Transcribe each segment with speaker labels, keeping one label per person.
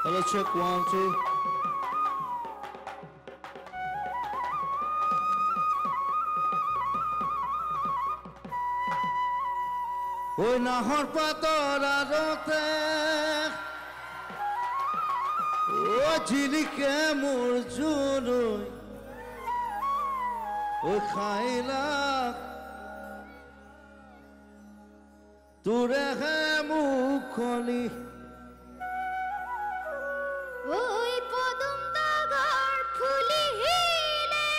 Speaker 1: Hello, check 1, 2. Oi nahor patorarate O jilike mur juroi O khailak Ture he mukhoni
Speaker 2: ওই পদম দাগার ফুলিলে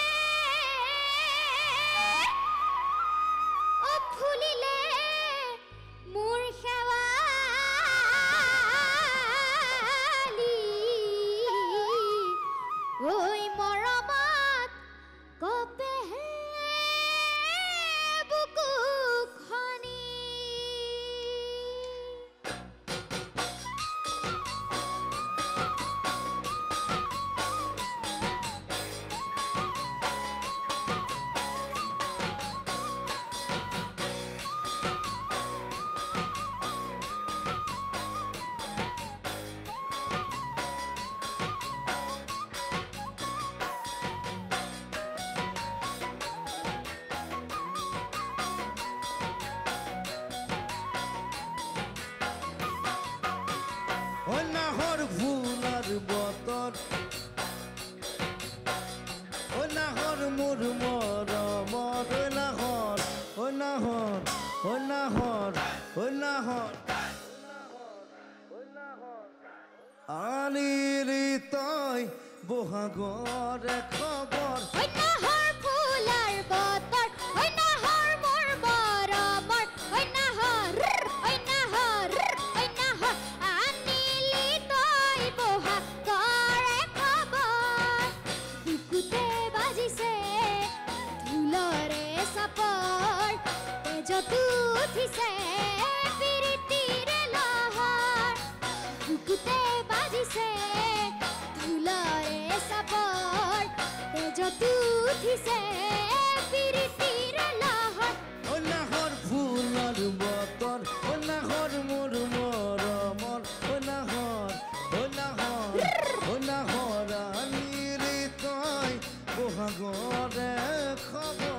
Speaker 2: ও ফুলিলে মোর শেৱালি ওই মৰমত কপেহে বুকুখনি
Speaker 1: Oi nahor fular botor Oi nahor mur moramor Oi nahor Oi nahor Oi nahor Oi nahor Aniri toy bohagore khobor
Speaker 2: ওই নাহর fuller বতর ওই নাহর মোর বরাবর ওই নাহর আনিলি তই বহা করে খবর বুকুতে বাজিছে ধুলরে সাপর তেজত উঠিছে পিরিতিরে লহর বুকুতে বাজিছে ধুলরে সাপর তেজত উঠিছে পিরিতিরে লহর
Speaker 1: Oi nahor fular botor Oi nahor mur moramor Oi nahor Oi nahor Aniri toy bohagore khobor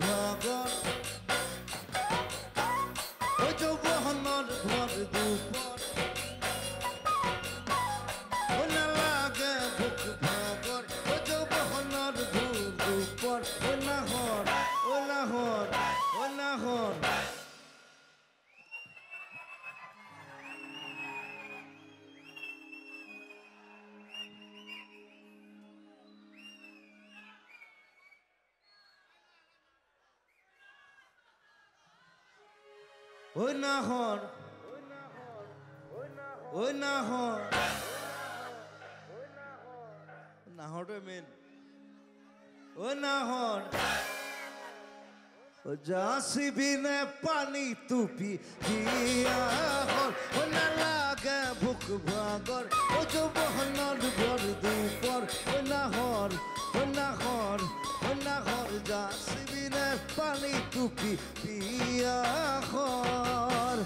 Speaker 1: ভাগর ওই যৌবনের ভর দুপর ও না লাগে বুক ভাগর ওই যৌবনের ভর দুপর ও নাহর ও নাহর ও নাহর Oi nahor Oi nahor Nahor to mean Oi nahor O jasi bine pani tupi Hiya hor O na lage buk bhagor O jo bohnar bhor dupor O nahor O nahor O nahor jasi bine pani tupi Hiya hor